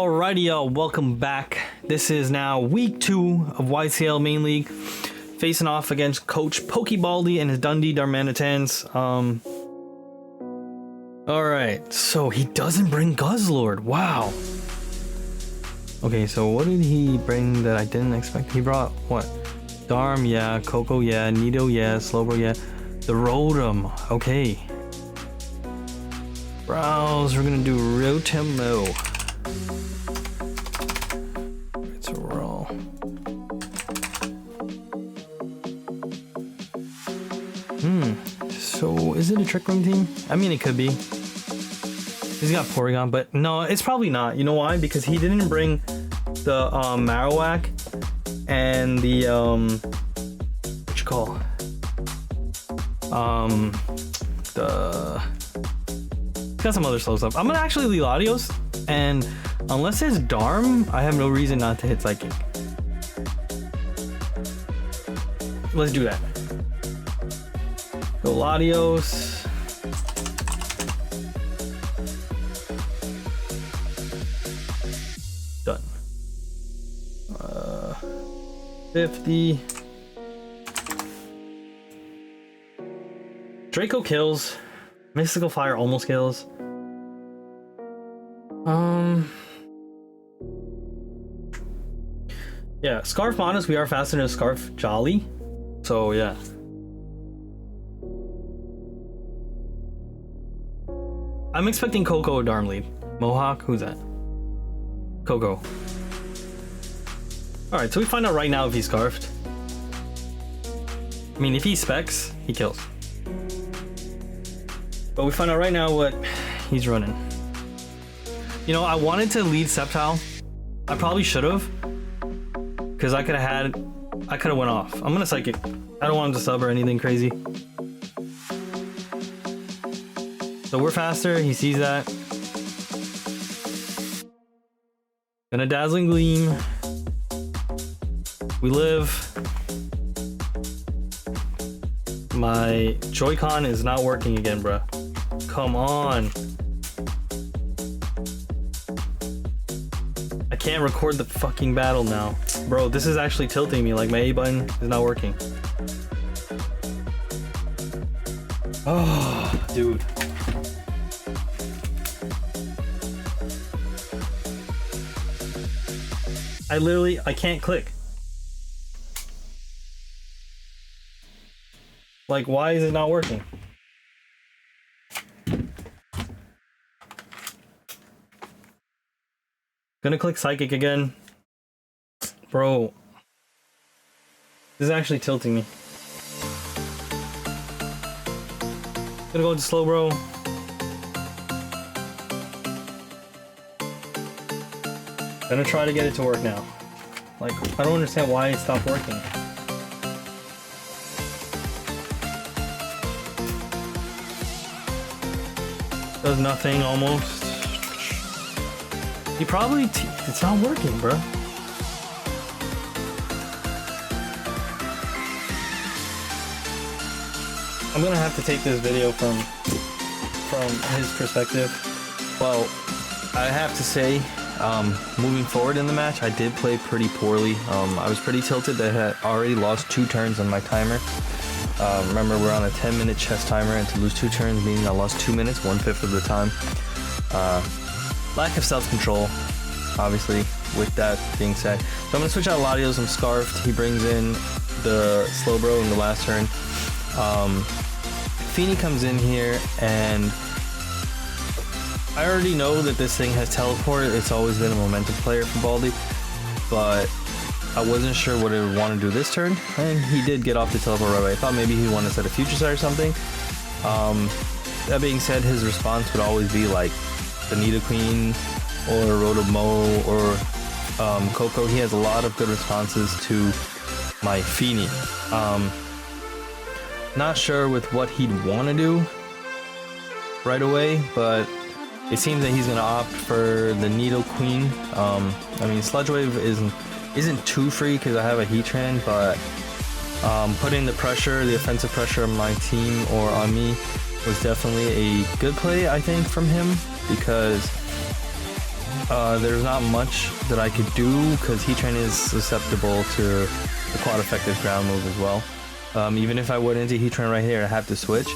Alrighty, y'all, welcome back. This is now week 2 of YCL Main League, facing off against Coach Pokebaldi and his Dundee Darmanitans. Alright, so he doesn't bring Guzzlord. Wow. Okay, so what did he bring that I didn't expect? He brought what? Darm, yeah. Coco, yeah. Nido, yeah. Slowbro, yeah. The Rotom, okay. Browse, we're gonna do Rotamo. It's a roll. So is it a Trick Room team? I mean, it could be. He's got Porygon, but no, it's probably not. You know why? Because he didn't bring the Marowak and the what you call the got some other slow stuff. I'm gonna actually leave Latios, and unless it's Darm, I have no reason not to hit Psychic. Let's do that. Go Latios. Done. 50. Draco kills. Mystical Fire almost kills. Yeah, Scarf Bonus, we are faster than Scarf Jolly. So yeah. I'm expecting Coco or Darm lead. Mohawk, who's that? Coco. Alright, so we find out right now if he's Scarfed. I mean, if he specs, he kills. But we find out right now what he's running. You know, I wanted to lead Sceptile. I probably should have. Because I could have went off. I'm gonna Psychic. I don't want him to sub or anything crazy. So we're faster, he sees that. Gonna Dazzling Gleam. We live. My Joy-Con is not working again, bruh. Come on. I can't record the fucking battle now. Bro, this is actually tilting me, like my A button is not working. Oh, dude. I can't click. Like, why is it not working? Gonna click Psychic again. Bro. This is actually tilting me. Gonna go to Slowbro. Gonna try to get it to work now. Like, I don't understand why it stopped working. Does nothing almost. He probably it's not working, bro. I'm gonna have to take this video from his perspective. Well, I have to say, moving forward in the match, I did play pretty poorly. I was pretty tilted that I had already lost 2 turns on my timer. Remember, we're on a 10-minute chess timer, and to lose 2 turns meaning I lost 2 minutes, 1/5 of the time. Lack of self-control, obviously, with that being said. So I'm going to switch out Latios. I'm Scarfed. He brings in the Slowbro in the last turn. Feeny comes in here, and I already know that this thing has teleport. It's always been a momentum player for Baldi, but I wasn't sure what it would want to do this turn, and he did get off the teleport right away. I thought maybe he'd want to set a Future Sight or something. That being said, his response would always be like the Nidoqueen or Rotamo or Coco. He has a lot of good responses to my Feeny. Not sure with what he'd want to do right away, but it seems that he's going to opt for the Nidoqueen. I mean, Sludge Wave isn't too free because I have a Heatran, but putting the pressure, the offensive pressure on my team or on me was definitely a good play, I think, from him, because there's not much that I could do because Heatran is susceptible to the quad effective ground move as well. Even if I went into Heatran right here, I have to switch.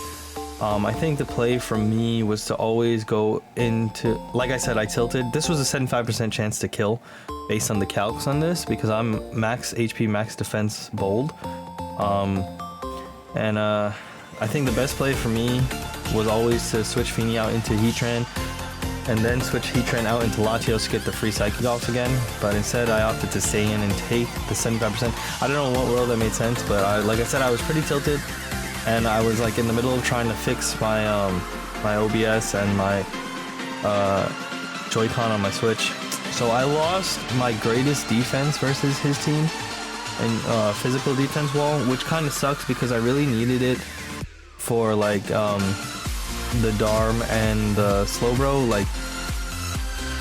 I think the play from me was to always go into, like I said, I tilted. This was a 75% chance to kill based on the calcs on this because I'm max HP, max defense bold. I think the best play for me was always to switch Feeny out into Heatran and then switch Heatran out into Latios to get the free Psychic Offs again. But instead I opted to stay in and take the 75%. I don't know what world that made sense, but like I said, I was pretty tilted. And I was like in the middle of trying to fix my my OBS and my Joy-Con on my Switch. So I lost my greatest defense versus his team and physical defense wall, which kind of sucks because I really needed it for like the Darm and the Slowbro. Like,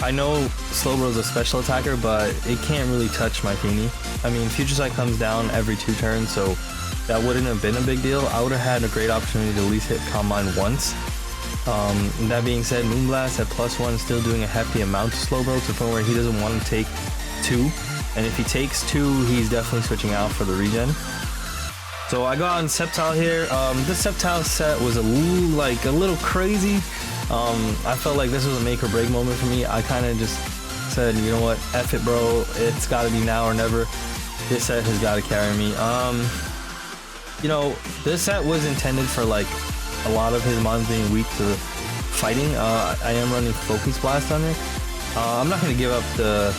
I know Slowbro's a special attacker, but it can't really touch my Feeny. I mean, Future Sight comes down every 2 turns, so that wouldn't have been a big deal. I would have had a great opportunity to at least hit Combine once. That being said, Moonblast at +1 still doing a hefty amount to Slowbro to the point where he doesn't want to take 2. And if he takes 2, he's definitely switching out for the regen. So I got on Sceptile here. This Sceptile set was a little crazy. I felt like this was a make or break moment for me. I kind of just said, you know what, F it, bro. It's got to be now or never. This set has got to carry me. You know, this set was intended for like a lot of his mons being weak to fighting. I am running Focus Blast on it. I'm not going to give up the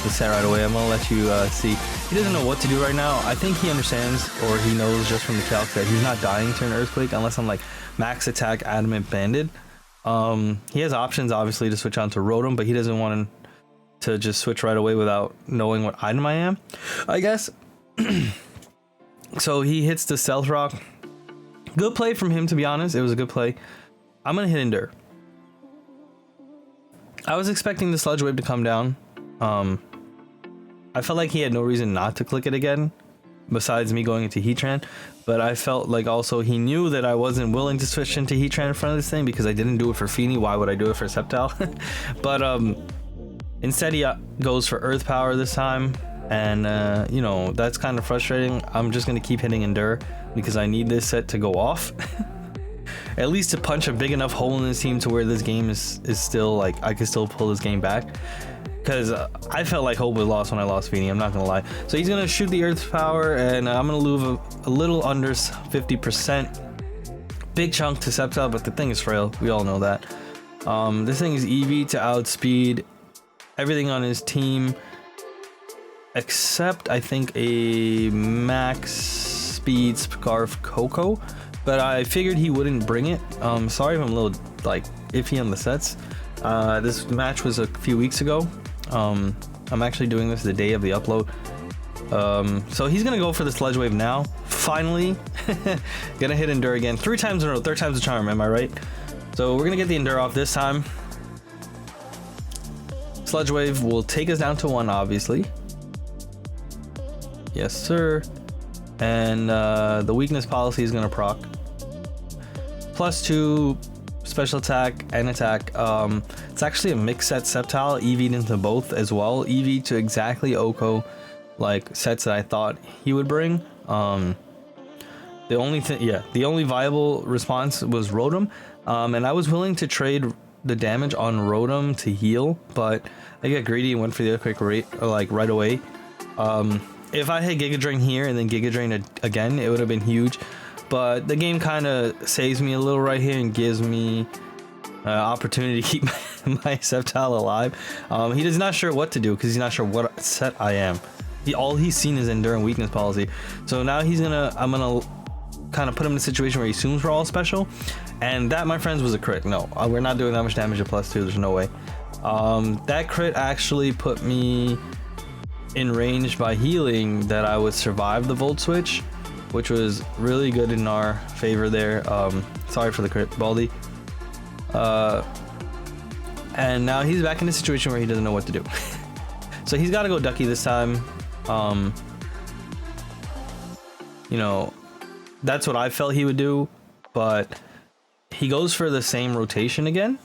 set right away. I'm going to let you see. He doesn't know what to do right now. I think he understands, or he knows just from the calc, that he's not dying to an Earthquake unless I'm like max attack Adamant Banded. He has options obviously to switch on to Rotom, but he doesn't want to just switch right away without knowing what item I am, I guess. So he hits the Stealth Rock. Good play from him, to be honest. It was a good play. I'm going to hit Endure. I was expecting the Sludge Wave to come down. I felt like he had no reason not to click it again, besides me going into Heatran. But I felt like also he knew that I wasn't willing to switch into Heatran in front of this thing because I didn't do it for Feeny. Why would I do it for Sceptile? But instead he goes for Earth Power this time. And you know, that's kind of frustrating. I'm just going to keep hitting Endure because I need this set to go off. At least to punch a big enough hole in this team to where this game is still like I can still pull this game back. Because I felt like hope was lost when I lost Feeny, I'm not going to lie. So he's going to shoot the Earth Power, and I'm going to lose a little under 50%. Big chunk to Sceptile, but the thing is frail. We all know that. This thing is EV to outspeed everything on his team, except I think a max speed Scarf Coco. But I figured he wouldn't bring it. Sorry if I'm a little like iffy on the sets. This match was a few weeks ago. I'm actually doing this the day of the upload. So he's gonna go for the Sludge Wave now. Finally, gonna hit Endure again 3 times in a row. 3rd time's a charm, am I right? So we're gonna get the Endure off this time. Sludge Wave will take us down to 1, obviously. Yes, sir. And the weakness policy is gonna proc. +2 special attack and attack. It's actually a mix set Sceptile, EV'd into both as well. EV to exactly Oko like sets that I thought he would bring. The only viable response was Rotom. And I was willing to trade the damage on Rotom to heal, but I got greedy and went for the Earthquake right away. If I had Giga Drain here and then Giga Drain again, it would have been huge. But the game kind of saves me a little right here and gives me opportunity to keep my Sceptile alive. He is not sure what to do because he's not sure what set I am. All he's seen is Endure and weakness policy. So now I'm gonna kind of put him in a situation where he assumes we're all special, and that, my friends, was a crit. No, we're not doing that much damage at +2. There's no way. That crit actually put me in range by healing that I would survive the Volt Switch, which was really good in our favor there. Sorry for the crit, Baldy. And now he's back in a situation where he doesn't know what to do. So he's got to go Ducky this time. You know, that's what I felt he would do, but he goes for the same rotation again.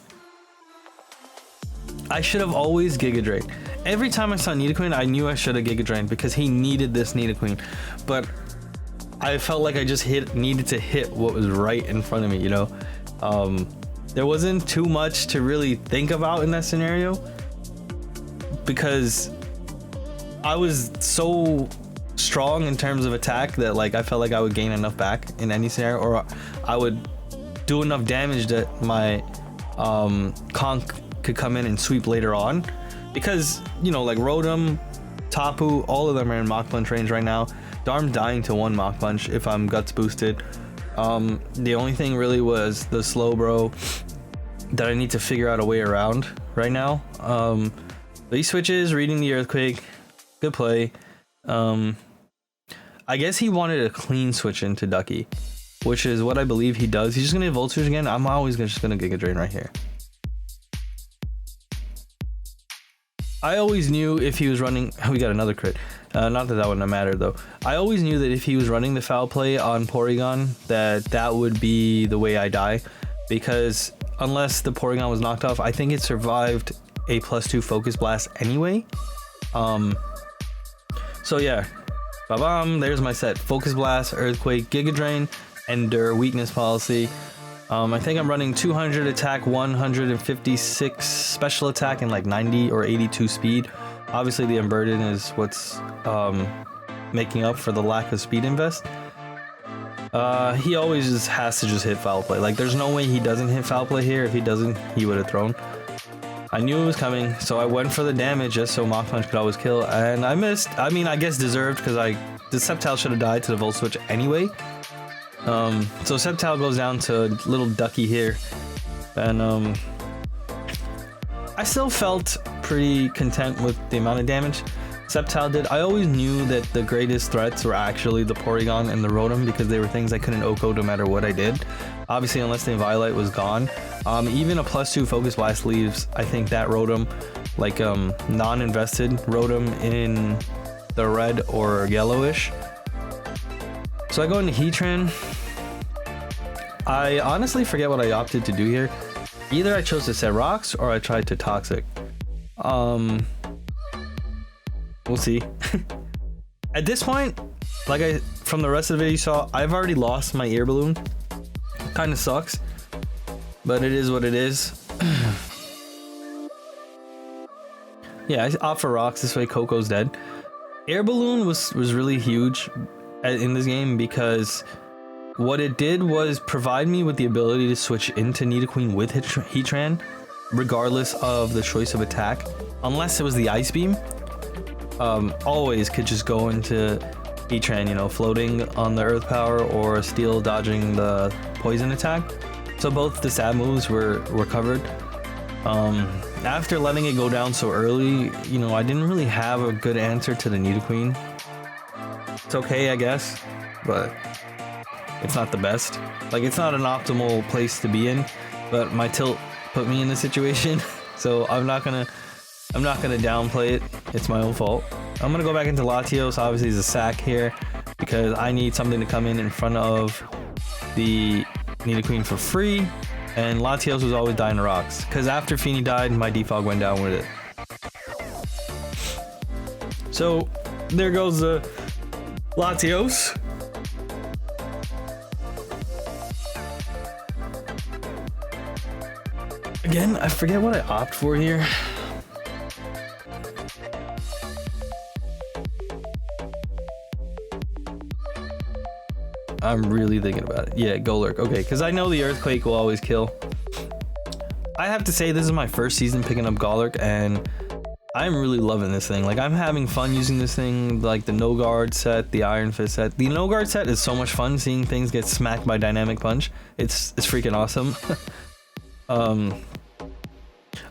I should have always Giga Drained. Every time I saw Nidoqueen, I knew I should have Giga Drained because he needed this Nidoqueen. But I felt like I just needed to hit what was right in front of me, you know? There wasn't too much to really think about in that scenario because I was so strong in terms of attack that like I felt like I would gain enough back in any scenario, or I would do enough damage that my Conk could come in and sweep later on, because you know, like Rotom, Tapu, all of them are in Mach Punch range right now. Darm's dying to one Mach Punch if I'm Guts boosted. The only thing really was the Slowbro that I need to figure out a way around right now. These switches, reading the Earthquake, good play. I guess he wanted a clean switch into Ducky, which is what I believe he does. He's just gonna Volt Switch again. I'm always just gonna Giga Drain right here. I always knew if he was running, we got another crit. Not that that wouldn't have mattered though. I always knew that if he was running the foul play on Porygon, that would be the way I die, because unless the Porygon was knocked off, I think it survived a +2 Focus Blast anyway. So yeah, ba-bam, there's my set. Focus Blast, Earthquake, Giga Drain, Ender, Weakness Policy. I think I'm running 200 attack, 156 special attack, and like 90 or 82 speed. Obviously the Unburden is what's making up for the lack of speed invest. He always just has to just hit foul play. Like there's no way he doesn't hit foul play here. If he doesn't, he would have thrown. I knew it was coming, so I went for the damage just so Mach Punch could always kill, and I missed. I mean, I guess deserved, because the Sceptile should have died to the Volt Switch anyway. So Sceptile goes down to little Ducky here, and I still felt pretty content with the amount of damage Sceptile did. I always knew that the greatest threats were actually the Porygon and the Rotom, because they were things I couldn't OHKO no matter what I did. Obviously, unless the Inviolate was gone. Even a +2 Focus Blast leaves, I think, that Rotom, like non-invested Rotom in the red or yellowish. So I go into Heatran. I honestly forget what I opted to do here. Either I chose to set rocks or I tried to Toxic. We'll see. At this point, like from the rest of the video you saw, I've already lost my ear balloon. Kind of sucks, but it is what it is. Yeah, I opt for rocks. This way Coco's dead. Air balloon was really huge in this game, because what it did was provide me with the ability to switch into Nidoqueen with Heatran, regardless of the choice of attack, unless it was the Ice Beam. Always could just go into Heatran, you know, floating on the Earth Power or Steel dodging the poison attack. So both the stab moves were covered. After letting it go down so early, you know, I didn't really have a good answer to the Nidoqueen. It's okay, I guess, but it's not the best. Like, it's not an optimal place to be in, but my tilt put me in this situation, so I'm not gonna downplay it. It's my own fault. I'm gonna go back into Latios. Obviously, he's a sack here because I need something to come in front of the Nidoqueen for free, and Latios was always dying to rocks, because after Feeny died, my defog went down with it. So there goes the Latios. Again, I forget what I opt for here. I'm really thinking about it. Yeah, Golurk. Okay, because I know the Earthquake will always kill. I have to say, this is my first season picking up Golurk, and I'm really loving this thing. Like, I'm having fun using this thing, like the No Guard set, the Iron Fist set. The No Guard set is so much fun, seeing things get smacked by Dynamic Punch. It's freaking awesome.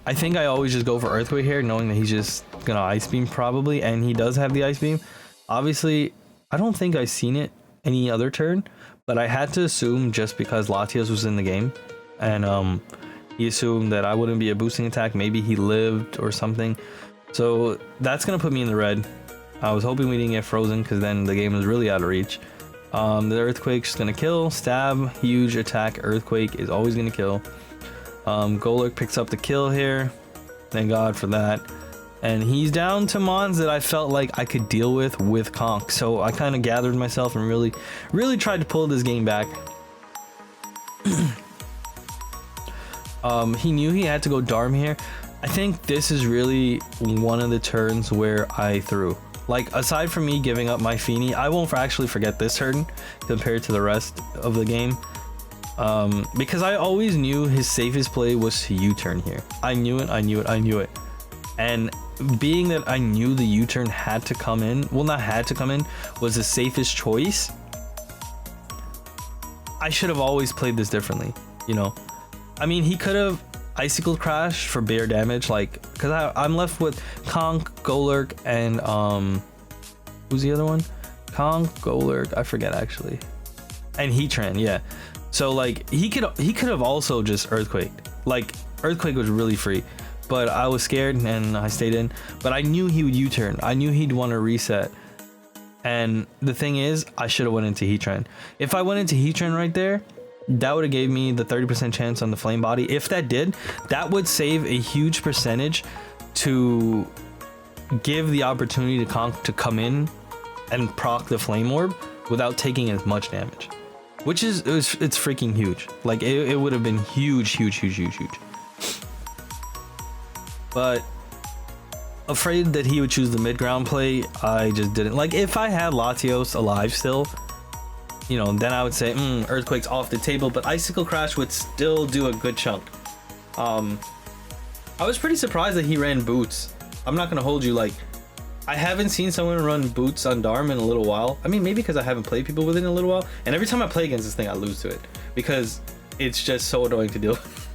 I think I always just go for Earthquake here, knowing that he's just gonna Ice Beam probably, and he does have the Ice Beam. Obviously, I don't think I've seen it any other turn, but I had to assume just because Latios was in the game, and he assumed that I wouldn't be a boosting attack. Maybe he lived or something, so that's gonna put me in the red. I was hoping we didn't get frozen, because then the game was really out of reach. The Earthquake's gonna kill. Stab, huge attack, Earthquake is always gonna kill. Golurk picks up the kill here. Thank God for that. And he's down to mons that I felt like I could deal with Conk. So I kind of gathered myself and really tried to pull this game back. He knew he had to go Darm here. I think this is really one of the turns where I threw. Like, aside from me giving up my Feeny, I won't actually forget this turn compared to the rest of the game. Because I always knew his safest play was to U-turn here. I knew it. And being that I knew the U-turn had to come in, well, not had to come in, was the safest choice, I should have always played this differently, you know? I mean, he could have Icicle Crash for bare damage, like, because I'm left with Conkledurr and, who's the other one? Conkledurr, I forget actually. And Heatran, yeah. So, like, he could have also just Earthquaked. Like, Earthquake was really free. But I was scared and I stayed in. But I knew he would U-turn. I knew he'd want to reset. And the thing is, I should have went into Heatran. If I went into Heatran right there, that would have gave me the 30% chance on the Flame Body. If that did, that would save a huge percentage to give the opportunity to Conk to come in and proc the Flame Orb without taking as much damage. Which is, it's freaking huge. Like, it would have been huge. But afraid that he would choose the mid-ground play, I just didn't. Like, if I had Latios alive still, you know, then I would say, Earthquake's off the table, but Icicle Crash would still do a good chunk. I was pretty surprised that he ran Boots. I'm not gonna hold you, like, I haven't seen someone run Boots on Darm in a little while. I mean, maybe because I haven't played people with it in a little while, and every time I play against this thing, I lose to it, because it's just so annoying to deal with.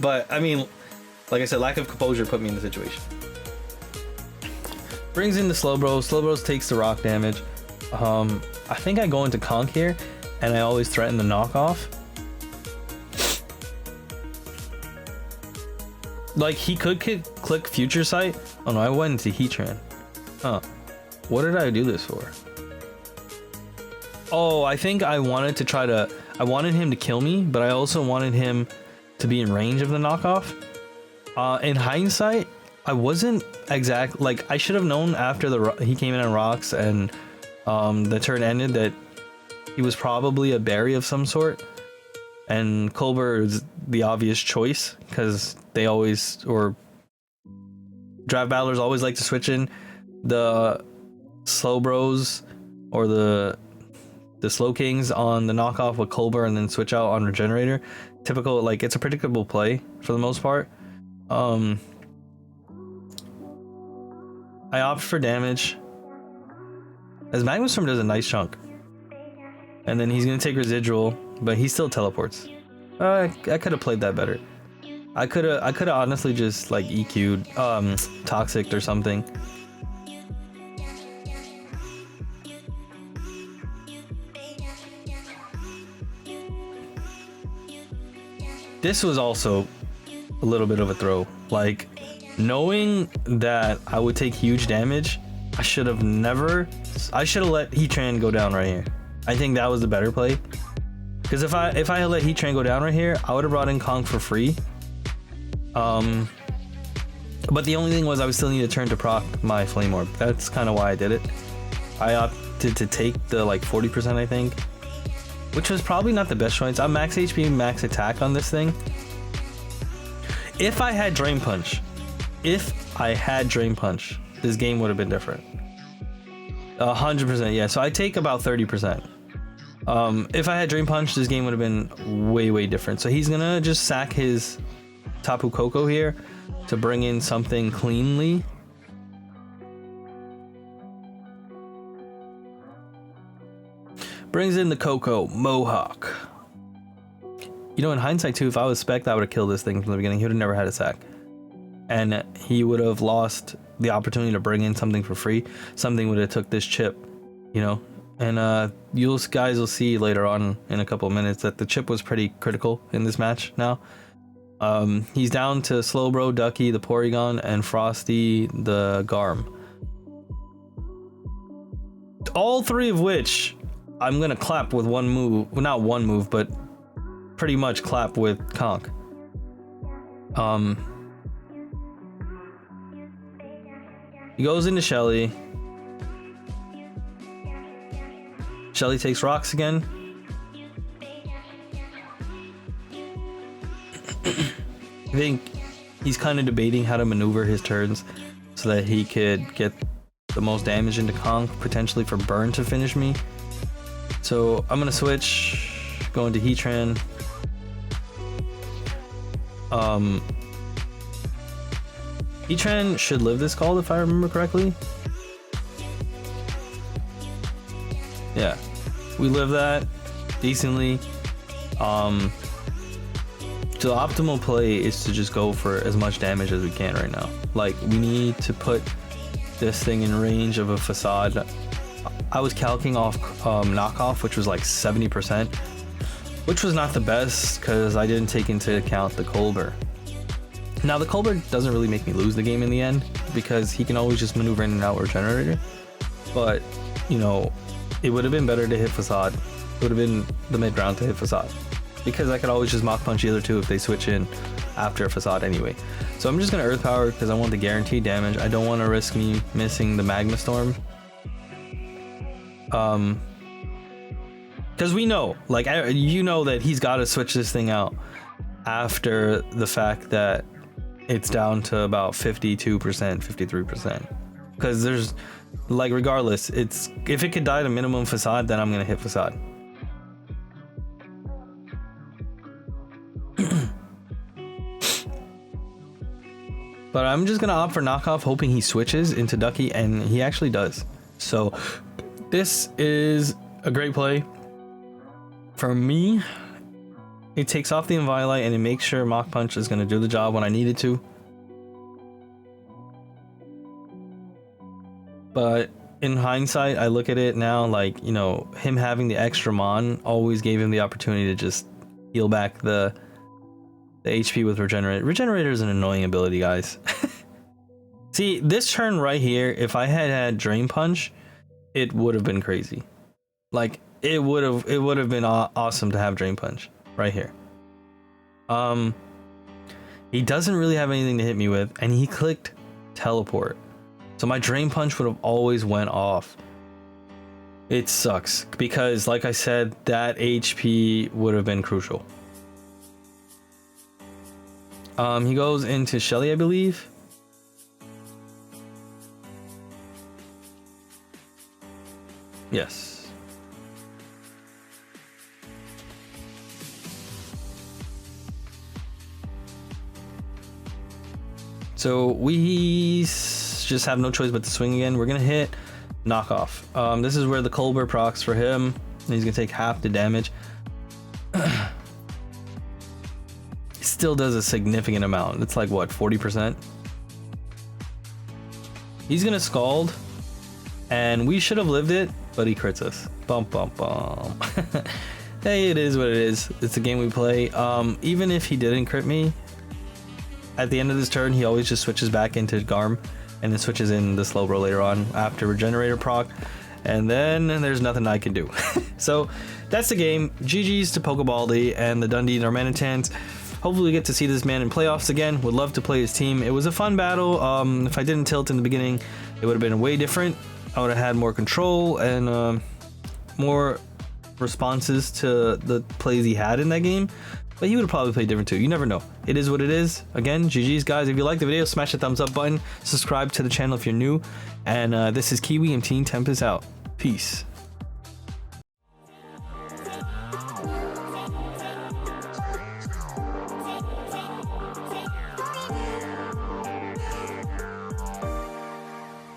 But, I mean, like I said, lack of composure put me in the situation. Brings in the Slowbros. Slowbros takes the rock damage. I think I go into Conk here, and I always threaten the knockoff. Like, he could click Future Sight. Oh no, I went into Heatran. Huh. What did I do this for? Oh, I think I wanted to I wanted him to kill me, but I also wanted him to be in range of the knockoff. In hindsight, I wasn't like, I should have known after he came in on rocks and the turn ended that he was probably a berry of some sort, and Conkledurr is the obvious choice because they always, or draft battlers always like to switch in the Slowbros or the Slow Kings on the knockoff with Conkledurr and then switch out on Regenerator. Typical, like, it's a predictable play for the most part. I opt for damage as Magma Storm does a nice chunk, and then he's gonna take residual, but he still teleports. I could have played that better. I could have honestly just like EQ'd Toxic or something. This was also a little bit of a throw. Like, knowing that I would take huge damage, I should have let Heatran go down right here. I think that was the better play. Because if I had let Heatran go down right here, I would have brought in Conk for free. But the only thing was I would still need to turn to proc my Flame Orb. That's kind of why I did it. I opted to take the like 40%, I think, which was probably not the best choice. I'm max HP, max attack on this thing. If I had Drain Punch, this game would have been different. 100%, yeah. So I take about 30%. If I had Drain Punch, this game would have been way different. So he's gonna just sack his Tapu Koko here to bring in something cleanly. Brings in the Koko Mohawk. You know, in hindsight too, if I was Spec, I would have killed this thing from the beginning. He would have never had a sack, and he would have lost the opportunity to bring in something for free. Something would have took this chip, you know. And you guys will see later on in a couple of minutes that the chip was pretty critical in this match now. He's down to Slowbro, Ducky, the Porygon, and Frosty, the Garm. All three of which I'm gonna clap with one move. Well, not one move, but pretty much clap with Conk. He goes into Shelly. Shelly takes rocks again. I think he's kind of debating how to maneuver his turns so that he could get the most damage into Conk, potentially for burn to finish me. So I'm gonna switch, go into Heatran. Heatran should live this call if I remember correctly. Yeah, we live that decently. The optimal play is to just go for as much damage as we can right now. Like, we need to put this thing in range of a Facade. I was calcing off knockoff, which was like 70%, which was not the best because I didn't take into account the Conkledurr. Now the Conkledurr doesn't really make me lose the game in the end because he can always just maneuver in and out Regenerator. But, you know, it would have been better to hit Facade. It would have been the mid round to hit Facade because I could always just Mach Punch the other two if they switch in after a Facade anyway. So I'm just gonna Earth Power because I want the guaranteed damage. I don't want to risk me missing the Magma Storm. Because we know, like, you know that he's got to switch this thing out after the fact that it's down to about 52%, 53%. Because there's, like, regardless, it's, if it could die to minimum Facade, then I'm gonna hit Facade. But I'm just gonna opt for knockoff, hoping he switches into Ducky, and he actually does. So this is a great play. For me, it takes off the Inviolite and it makes sure Mach Punch is gonna do the job when I need it to. But in hindsight, I look at it now like, you know, him having the extra Mon always gave him the opportunity to just heal back the HP with Regenerate. Regenerator is an annoying ability, guys. See, this turn right here, if I had had Drain Punch, it would have been crazy. Like, it would have been awesome to have Drain Punch right here. He doesn't really have anything to hit me with, and he clicked Teleport. So my Drain Punch would have always went off. It sucks because, like I said, that HP would have been crucial. He goes into Shelly, I believe. Yes. So we just have no choice but to swing again. We're gonna hit knockoff. This is where the Conkledurr procs for him. He's gonna take half the damage. Still does a significant amount. It's like what, 40%? He's gonna Scald, and we should have lived it, but he crits us. Bum bum bum. Hey, it is what it is. It's the game we play. Even if he didn't crit me, at the end of this turn, he always just switches back into Garm, and then switches in the Slowbro later on after Regenerator proc, and then there's nothing I can do. So that's the game. GG's to Pokebaldi and the Dundee Darmanitans. Hopefully we get to see this man in playoffs again. Would love to play his team. It was a fun battle. If I didn't tilt in the beginning, it would have been way different. I would have had more control and more responses to the plays he had in that game. But he would have probably played different too. You never know. It is what it is. Again, GG's, guys. If you like the video, smash the thumbs up button. Subscribe to the channel if you're new. And this is Kiwi and Team Tempest out. Peace.